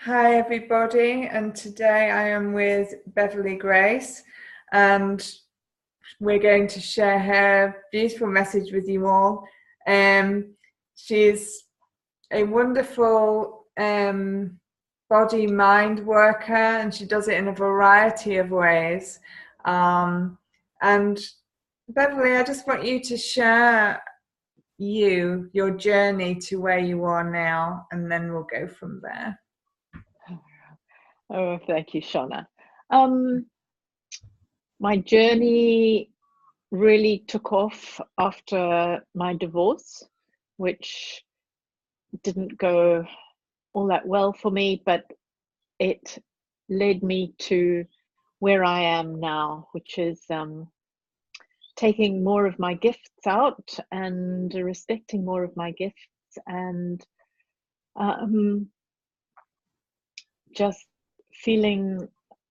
Hi everybody, and today I am with Beverly Grace, and we're going to share her beautiful message with you all. She's a wonderful body-mind worker, and she does it in a variety of ways. And Beverly, I just want you to share your journey to where you are now, and then we'll go from there. Oh, thank you, Shauna. My journey really took off after my divorce, which didn't go all that well for me, but it led me to where I am now, which is taking more of my gifts out and respecting more of my gifts, and just feeling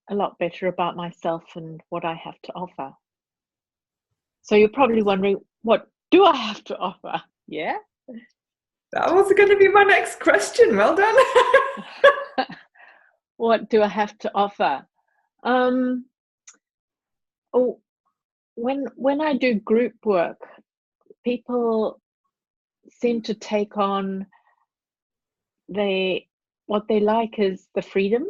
a lot better about myself and what I have to offer. So you're probably wondering, what do I have to offer? Yeah? That was going to be my next question. Well done. What do I have to offer? When I do group work, people seem to take on what they like is the freedom.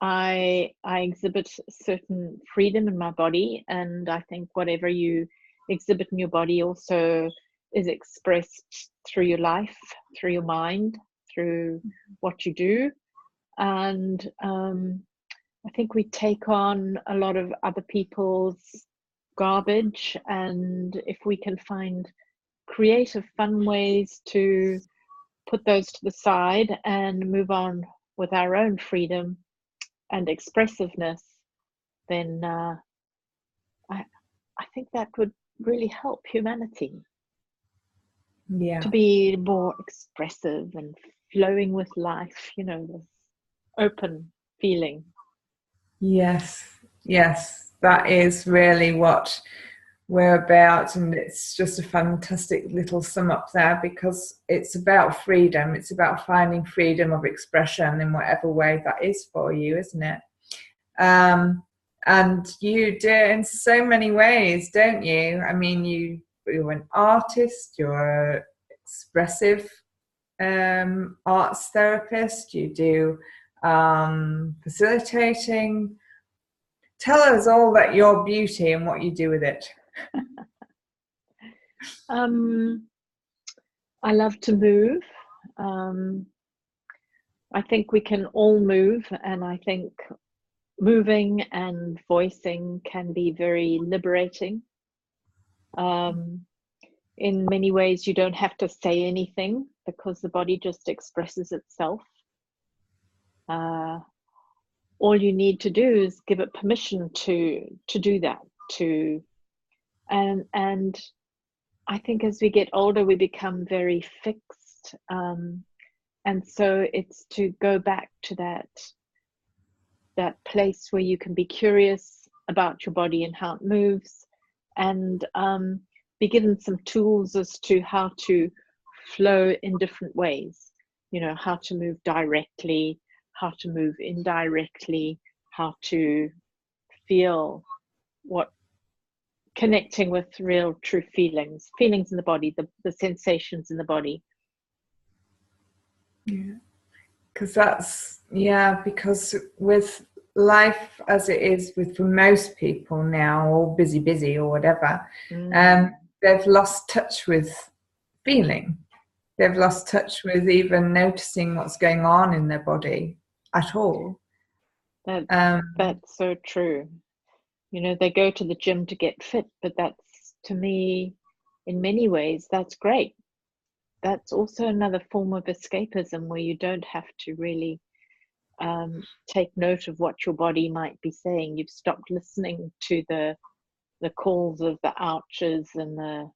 I exhibit certain freedom in my body, and I think whatever you exhibit in your body also is expressed through your life, through your mind, through what you do. And I think we take on a lot of other people's garbage, and if we can find creative, fun ways to put those to the side and move on with our own freedom and expressiveness, then I think that would really help humanity. Yeah. To be more expressive and flowing with life, this open feeling. Yes, that is really what we're about, and it's just a fantastic little sum up there, because it's about freedom. It's about finding freedom of expression in whatever way that is for you, isn't it? And you do it in so many ways, don't you? I mean, you're an artist, you're an expressive arts therapist, you do facilitating. Tell us all about your beauty and what you do with it. I love to move. I think we can all move, and I think moving and voicing can be very liberating. In many ways, you don't have to say anything, because the body just expresses itself. All you need to do is give it permission to do that. And I think as we get older, we become very fixed, and so it's to go back to that place where you can be curious about your body and how it moves, and be given some tools as to how to flow in different ways. How to move directly, how to move indirectly, how to feel connecting with real true feelings in the body, the sensations in the body. Yeah, because with life as it is for most people now, all busy or whatever, they've lost touch with feeling. They've lost touch with even noticing what's going on in their body at all. That's so true. They go to the gym to get fit, but that's, to me, in many ways, that's great. That's also another form of escapism, where you don't have to really take note of what your body might be saying. You've stopped listening to the calls of the ouches, and there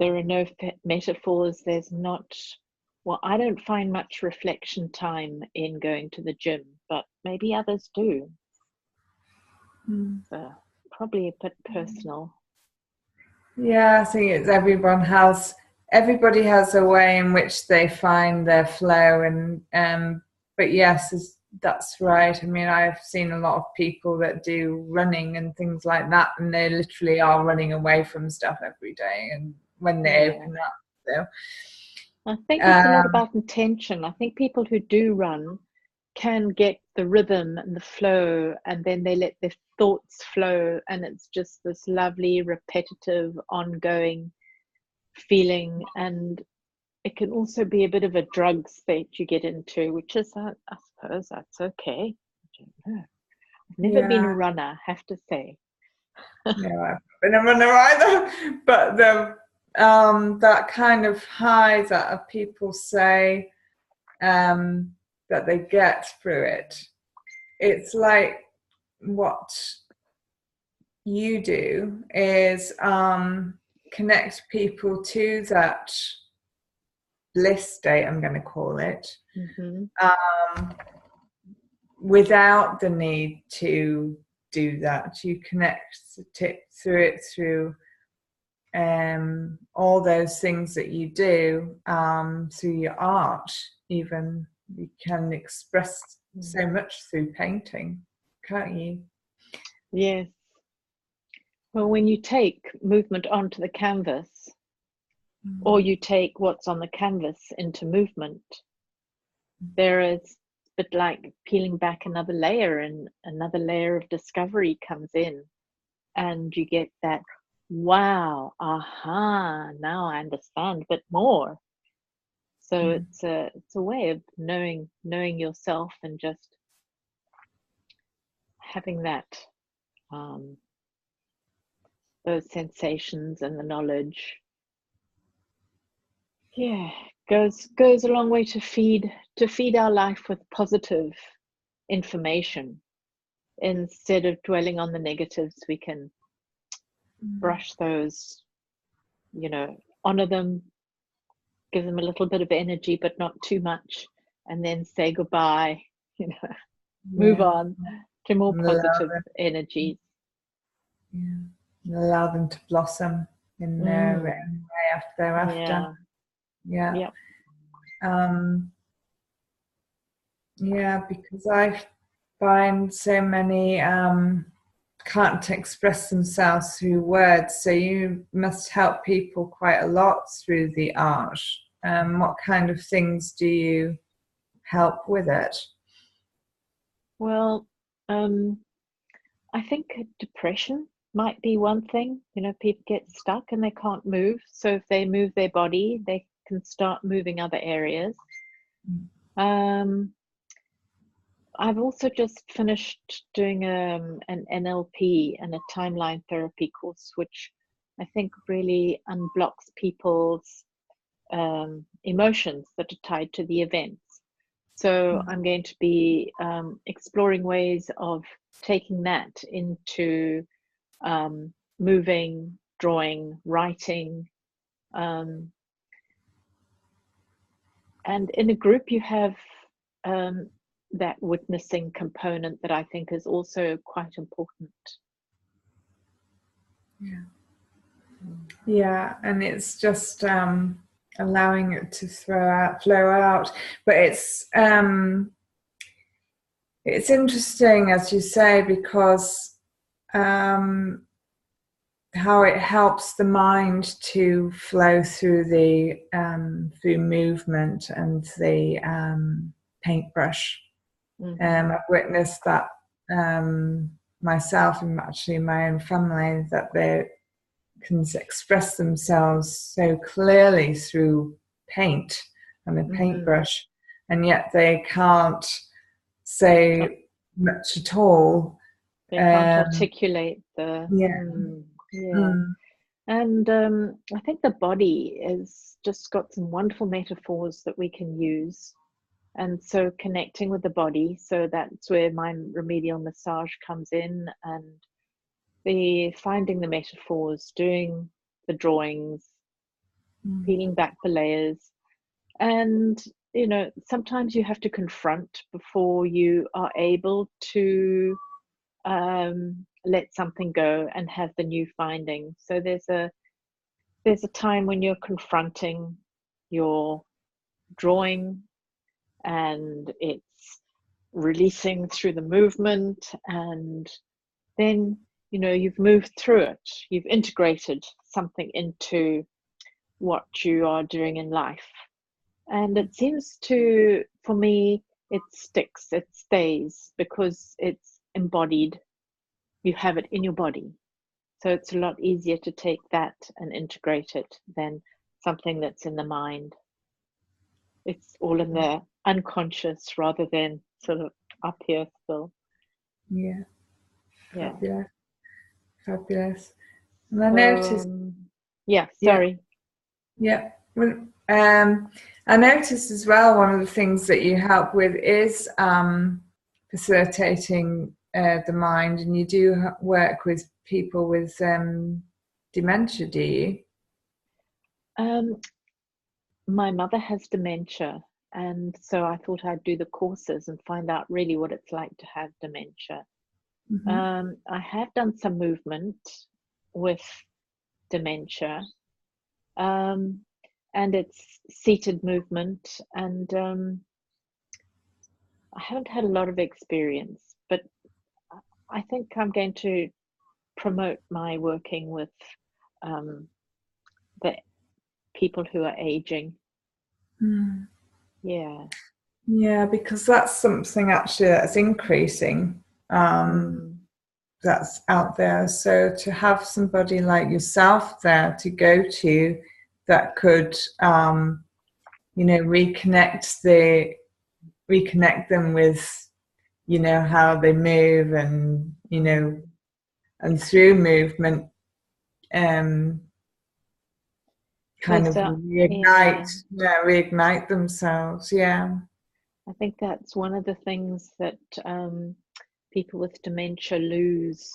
are no metaphors. There's not, I don't find much reflection time in going to the gym, but maybe others do. So probably a bit personal. Yeah, I think everyone has everybody has a way in which they find their flow, and but yes, that's right. I mean, I've seen a lot of people that do running and things like that, and they literally are running away from stuff every day, and when they open up. So I think it's a lot about intention. I think people who do run can get the rhythm and the flow, and then they let their thoughts flow, and it's just this lovely, repetitive, ongoing feeling. And it can also be a bit of a drug state you get into, which is, I suppose that's okay. I don't know. I've never been a runner, I have to say. No, I've been a runner either, but that kind of high that people say that they get through it, it's like what you do is connect people to that bliss state, I'm going to call it, without the need to do that. You connect through it through all those things that you do, through your art. Even you can express so much through painting, can't you? Yes. Well, when you take movement onto the canvas, or you take what's on the canvas into movement, there is a bit like peeling back another layer, and another layer of discovery comes in, and you get that, wow, aha, now I understand a bit more. So it's a way of knowing yourself, and just having that those sensations and the knowledge, goes a long way to feed our life with positive information. Instead of dwelling on the negatives, we can brush those, honor them, give them a little bit of energy, but not too much, and then say goodbye, move on to more positive energies. Allow them to blossom in their own way thereafter. Because I find so many can't express themselves through words, so you must help people quite a lot through the art. What kind of things do you help with it? Well, I think depression might be one thing. People get stuck and they can't move, so if they move their body, they can start moving other areas. I've also just finished doing an NLP and a timeline therapy course, which I think really unblocks people's emotions that are tied to the events. So I'm going to be exploring ways of taking that into moving, drawing, writing. And in a group, you have that witnessing component that I think is also quite important. And it's just allowing it to flow out. But it's interesting, as you say, because how it helps the mind to flow through through movement and the paintbrush. I've witnessed that myself, and actually my own family, that they can express themselves so clearly through paint and a paintbrush, and yet they can't say much at all. They can't articulate the And I think the body has just got some wonderful metaphors that we can use. And so connecting with the body, so that's where my remedial massage comes in, and the finding the metaphors, doing the drawings, peeling back the layers. And sometimes you have to confront before you are able to let something go and have the new finding. So there's there's a time when you're confronting your drawing and it's releasing through the movement, and then you've moved through it, you've integrated something into what you are doing in life, and it seems to, for me, it sticks, it stays, because it's embodied. You have it in your body, so it's a lot easier to take that and integrate it than something that's in the mind. It's all in the unconscious rather than sort of up here still. Yeah. Yeah. Fabulous. And I noticed. Sorry. Yeah. Well, I noticed as well, one of the things that you help with is facilitating the mind, and you do work with people with dementia, do you? My mother has dementia, and so I thought I'd do the courses and find out really what it's like to have dementia. Mm-hmm. I have done some movement with dementia, and it's seated movement, and I haven't had a lot of experience, but I think I'm going to promote my working with the people who are aging. Yeah, because that's something actually that's increasing, that's out there. So to have somebody like yourself there to go to that could reconnect them with how they move, and and through movement kind of reignite themselves. Yeah, I think that's one of the things that people with dementia lose,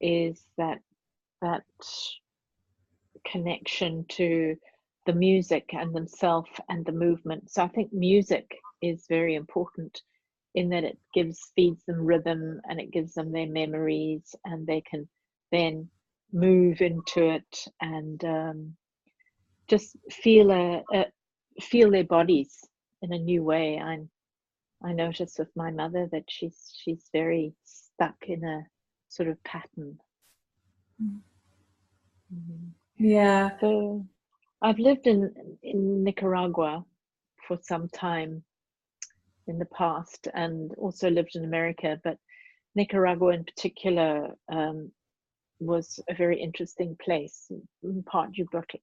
is that connection to the music and themselves and the movement. So I think music is very important in that it feeds them rhythm, and it gives them their memories, and they can then move into it and just feel their bodies in a new way. I notice with my mother that she's very stuck in a sort of pattern. Yeah. So I've lived in Nicaragua for some time in the past, and also lived in America, but Nicaragua in particular was a very interesting place. In part,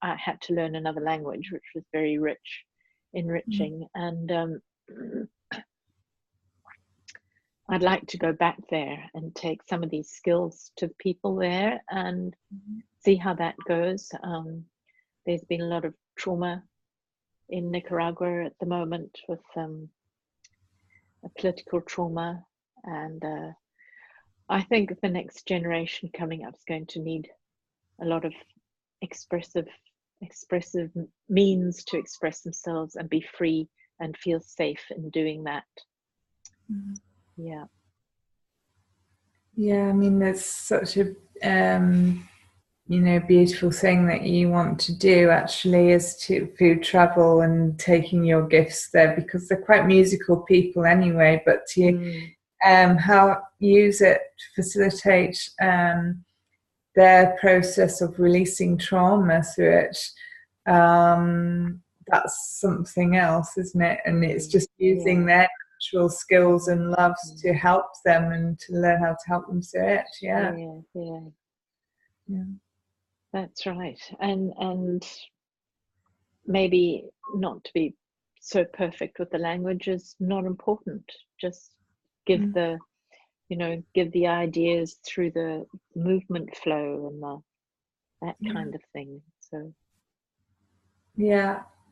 I had to learn another language, which was very enriching, and I'd like to go back there and take some of these skills to the people there and see how that goes. There's been a lot of trauma in Nicaragua at the moment with a political trauma, and I think the next generation coming up is going to need a lot of expressive means to express themselves and be free and feel safe in doing that. Yeah, I mean, there's such a beautiful thing that you want to do, actually, is to food travel and taking your gifts there, because they're quite musical people anyway, but to use it to facilitate their process of releasing trauma through it. That's something else, isn't it? And it's just using their natural skills and loves to help them and to learn how to help them through it. Yeah. That's right. And maybe not to be so perfect with the language is not important. Just give the ideas through the movement flow and that kind of thing. So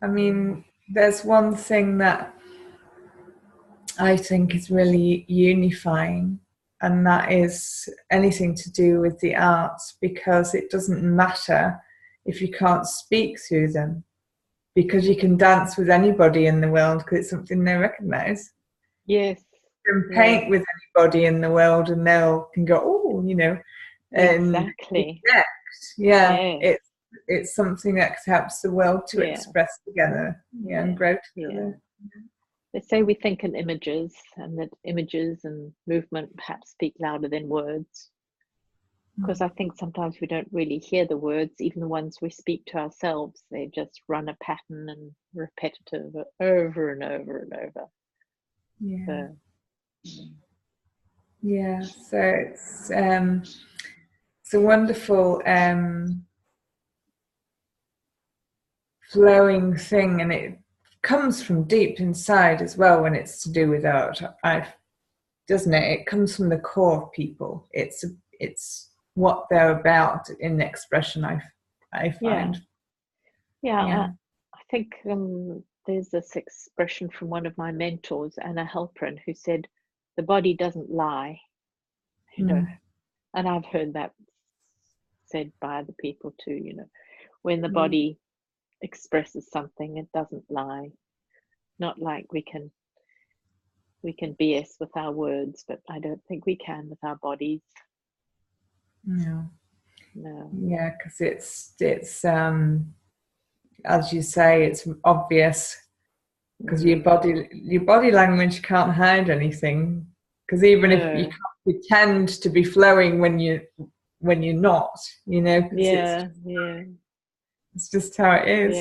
I mean, there's one thing that I think is really unifying, and that is anything to do with the arts, because it doesn't matter if you can't speak through them, because you can dance with anybody in the world because it's something they recognize. Yes. You can paint with anybody in the world and they can go, oh, Exactly. It's it's something that helps the world to express together, and grow together. They say we think in images, and that images and movement perhaps speak louder than words. Because I think sometimes we don't really hear the words, even the ones we speak to ourselves. They just run a pattern and repetitive over and over and over. So it's a wonderful flowing thing, and it comes from deep inside as well when it's to do with art, doesn't it? It comes from the core of people. It's what they're about in the expression, I find. I think there's this expression from one of my mentors, Anna Halprin, who said, the body doesn't lie, you know. And I've heard that said by other people too, you know. When the body expresses something, it doesn't lie. Not like we can BS with our words, but I don't think we can with our bodies. No. Yeah, because it's as you say, it's obvious, because your body language can't hide anything, because even if you can't pretend to be flowing when you're not, you know. It's just how it is.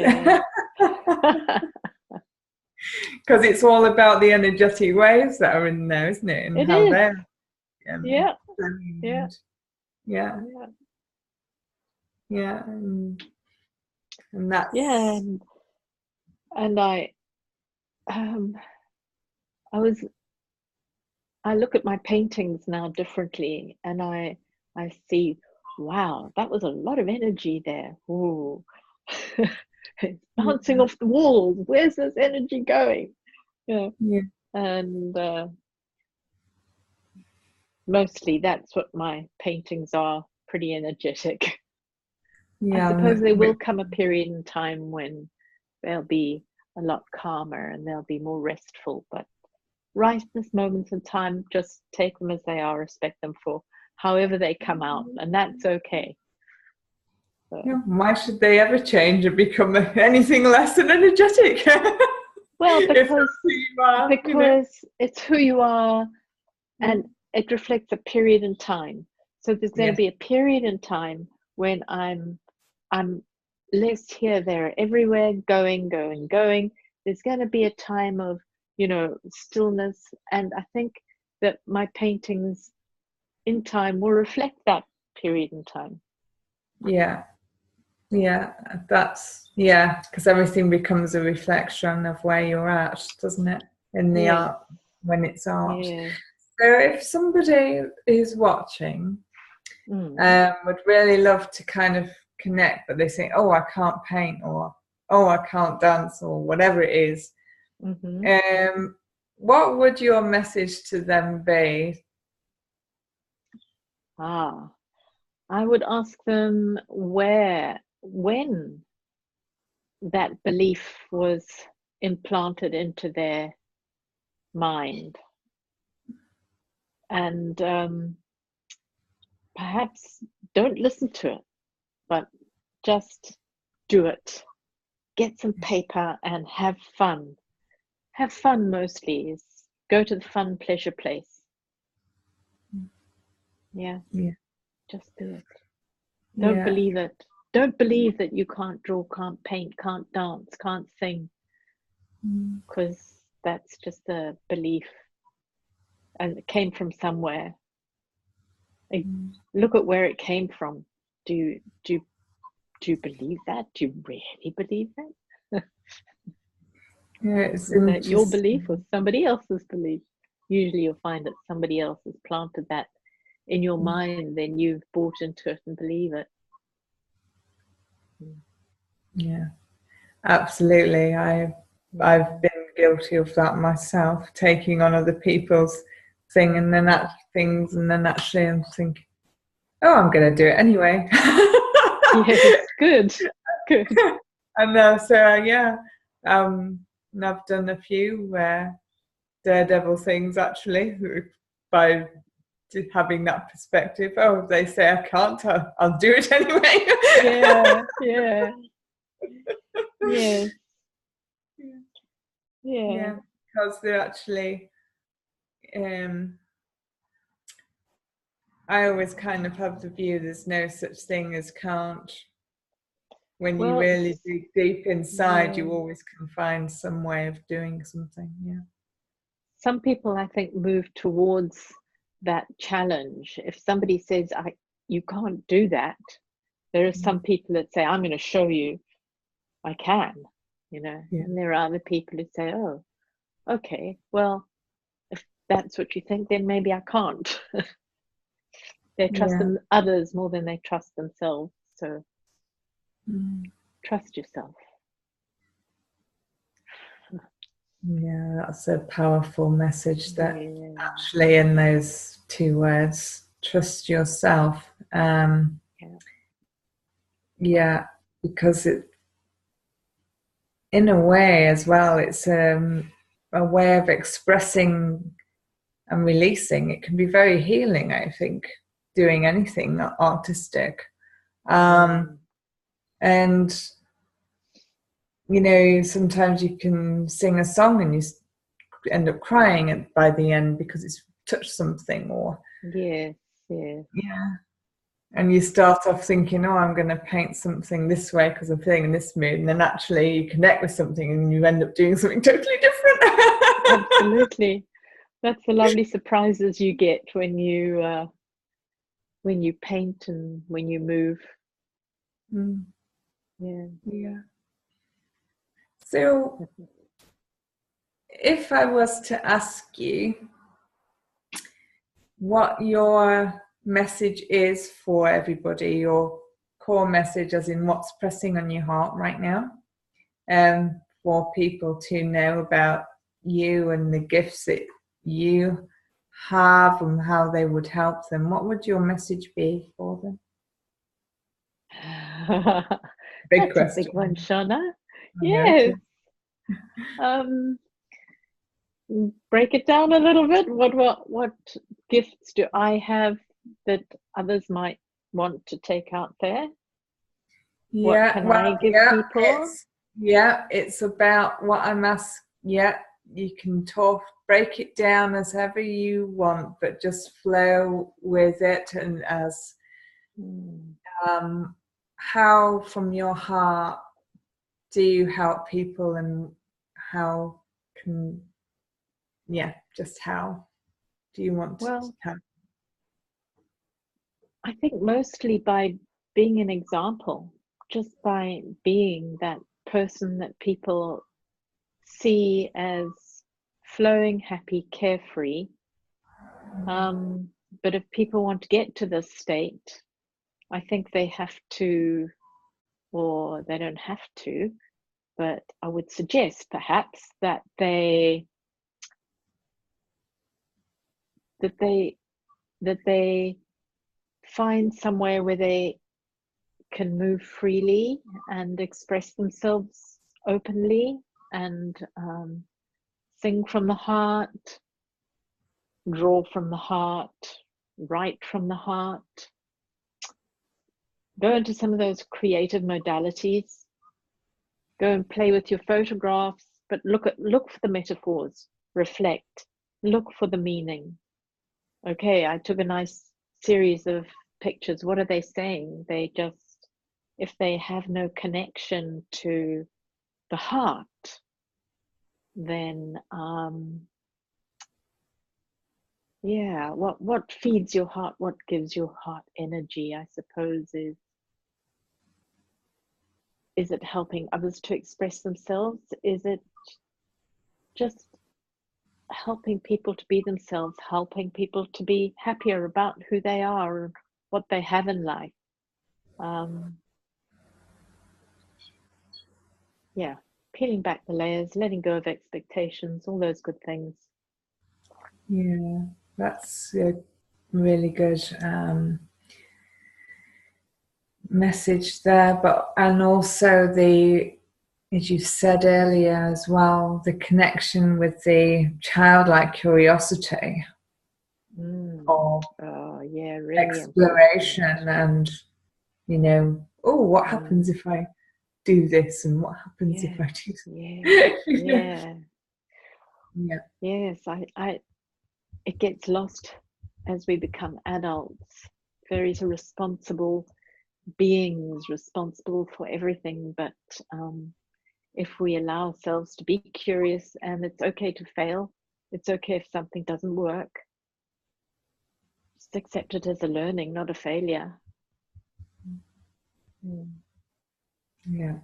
Because it's all about the energetic waves that are in there, isn't it? And it how is. they're and that's and I look at my paintings now differently, and I see, wow, that was a lot of energy there. Ooh. It's bouncing off the walls. Where's this energy going? And mostly that's what my paintings are, pretty energetic. I suppose there will come a period in time when they'll be a lot calmer and they'll be more restful, but right at this moment in time, just take them as they are, respect them for however they come out, and that's okay. So. Why should they ever change and become anything less than energetic? Well, because it's who you are, and it reflects a period in time. So there's going to be a period in time when I'm less here, there, everywhere, going. There's going to be a time of, you know, stillness, and I think that my paintings in time will reflect that period in time. Because everything becomes a reflection of where you're at, doesn't it, in the art, when it's art. So if somebody is watching would really love to kind of connect, but they say, oh, I can't paint, or oh, I can't dance, or whatever it is, what would your message to them be? I would ask them when that belief was implanted into their mind, and perhaps don't listen to it, but just do it. Get some paper and have fun. Have fun mostly. Go to the fun pleasure place. Just do it. Don't believe it. Don't believe that you can't draw, can't paint, can't dance, can't sing, because that's just a belief, and it came from somewhere. Look at where it came from. Do you believe that? Do you really believe that? Is that your belief or somebody else's belief? Usually you'll find that somebody else has planted that in your mind, then you've bought into it and believe it. Yeah, absolutely. I've been guilty of that myself, taking on other people's thing, and then actually I'm thinking, oh, I'm going to do it anyway. Yes, good. And and I've done a few daredevil things, actually, by having that perspective. Oh, they say I can't, I'll do it anyway. Yeah. Because they're actually I always kind of have the view there's no such thing as can't. When you really dig deep inside, you always can find some way of doing something. Some people, I think, move towards that challenge. If somebody says, you can't do that, there are some people that say, I'm going to show you I can, and there are other people who say, oh, okay, well, if that's what you think, then maybe I can't. They trust others more than they trust themselves. So trust yourself. Yeah, that's a powerful message, that actually in those two words, trust yourself. Because it, in a way as well, it's a way of expressing and releasing. It can be very healing, I think, doing anything artistic. And sometimes you can sing a song and you end up crying by the end because it's touched something, or and you start off thinking, oh, I'm going to paint something this way because I'm feeling in this mood, and then actually you connect with something and you end up doing something totally different. Absolutely. That's the lovely surprises you get when you paint and when you move. So if I was to ask you what your message is for everybody, your core message, as in what's pressing on your heart right now, for people to know about you and the gifts that you have and how they would help them, what would your message be for them? Big question. A big one, Shauna. Yes. Break it down a little bit. What gifts do I have that others might want to take out there? What can I give people? It's about what I'm asking. You can break it down as ever you want, but just flow with it, and as how from your heart do you help people, and how can just how do you want to help? I think mostly by being an example, just by being that person that people see as flowing, happy, carefree. But if people want to get to this state, I think they have to, or they don't have to, but I would suggest perhaps that they find somewhere where they can move freely and express themselves openly, and sing from the heart, draw from the heart, write from the heart. Go into some of those creative modalities. Go and play with your photographs, but look for the metaphors, reflect, look for the meaning. Okay, I took a nice series of pictures. What are they saying? They just, if they have no connection to the heart, then what feeds your heart, what gives your heart energy, I suppose, is it helping others to express themselves? Is it just helping people to be themselves, helping people to be happier about who they are and what they have in life? Peeling back the layers, letting go of expectations, all those good things. Yeah, that's a really good message there, and also as you said earlier as well, the connection with the childlike curiosity or Oh, yeah, really exploration, and what happens if I do this, and what happens if I do yeah. Yes, it gets lost as we become adults, very responsible beings, responsible for everything. But if we allow ourselves to be curious, and it's okay to fail, it's okay if something doesn't work, just accept it as a learning, not a failure. Yeah,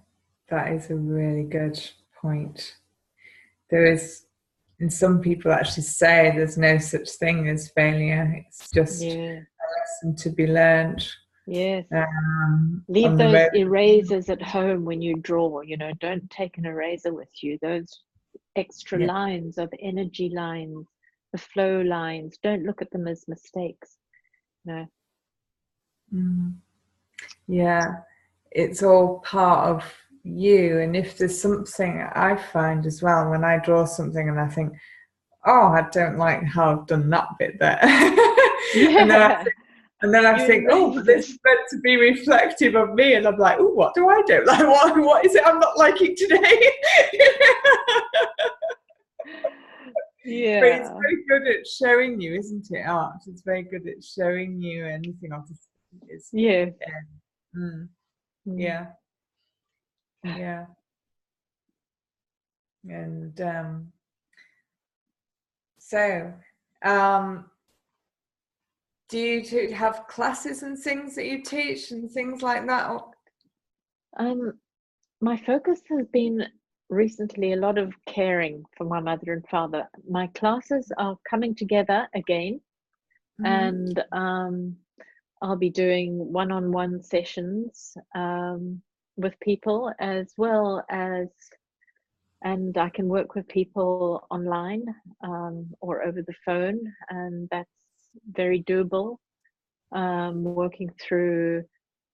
that is a really good point. There is, and some people actually say there's no such thing as failure. It's just a lesson to be learned. Yes. Leave those erasers at home when you draw. Don't take an eraser with you. Those extra lines of energy lines, the flow lines, don't look at them as mistakes. No. Yeah, it's all part of you. And if there's something I find as well, when I draw something and I think, oh, I don't like how I've done that bit there. And then I think, oh, but this is meant to be reflective of me. And I'm like, oh, what do I do? Like, what is it I'm not liking today? Yeah. But it's very good at showing you, isn't it, art? It's very good at showing you anything artistic is. Yeah. Yeah. Yeah. And so do you have classes and things that you teach and things like that? My focus has been recently a lot of caring for my mother and father. My classes are coming together again, and I'll be doing one-on-one sessions with people, as well as, and I can work with people online or over the phone, and that's very doable. Working through,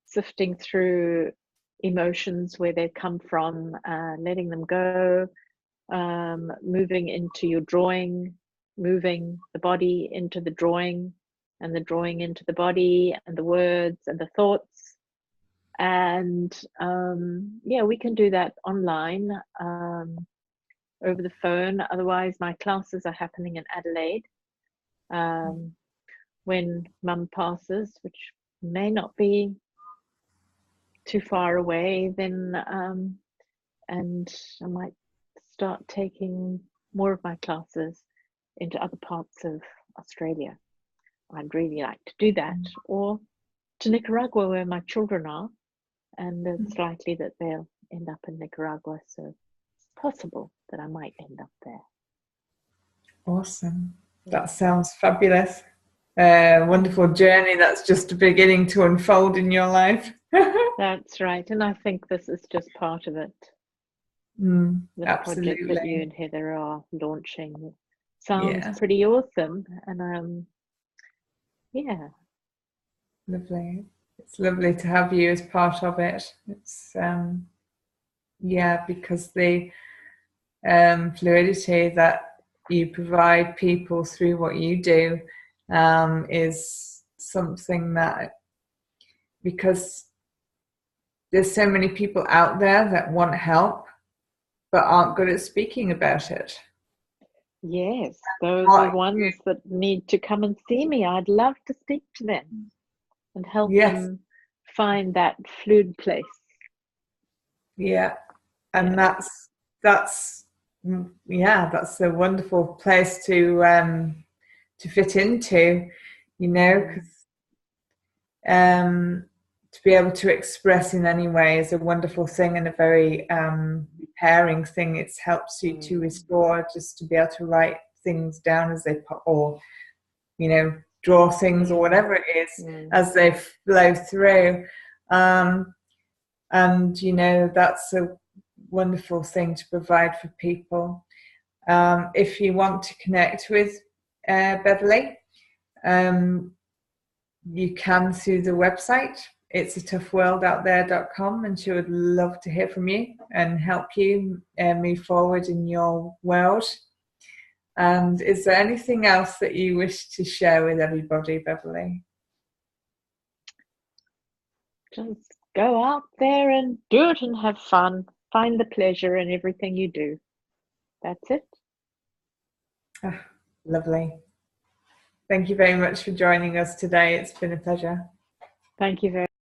sifting through emotions, where they come from, letting them go, moving into your drawing, moving the body into the drawing, and the drawing into the body, and the words and the thoughts. And we can do that online, over the phone. Otherwise, my classes are happening in Adelaide. When mum passes, which may not be too far away, then and I might start taking more of my classes into other parts of Australia. I'd really like to do that, or to Nicaragua, where my children are, and it's likely that they'll end up in Nicaragua, so it's possible that I might end up there. Awesome. That sounds fabulous. Wonderful journey that's just beginning to unfold in your life. That's right, and I think this is just part of it. The Absolutely. project that you and Heather are launching sounds pretty awesome, and lovely. It's lovely to have you as part of it. It's because the fluidity that you provide people through what you do is something that, because there's so many people out there that want help but aren't good at speaking about it. Yes, those are ones that need to come and see me. I'd love to speak to them and help them find that fluid place. Yeah, and that's a wonderful place to fit into, because to be able to express in any way is a wonderful thing, and a very repairing thing. It helps you to restore, just to be able to write things down as they pop, or draw things, or whatever it is, as they flow through. And that's a wonderful thing to provide for people. If you want to connect with Beverley, you can through the website. It's atough-world-out-there.com, and she would love to hear from you and help you move forward in your world. And is there anything else that you wish to share with everybody, Beverley? Just go out there and do it and have fun. Find the pleasure in everything you do. That's it. Oh, lovely. Thank you very much for joining us today. It's been a pleasure. Thank you very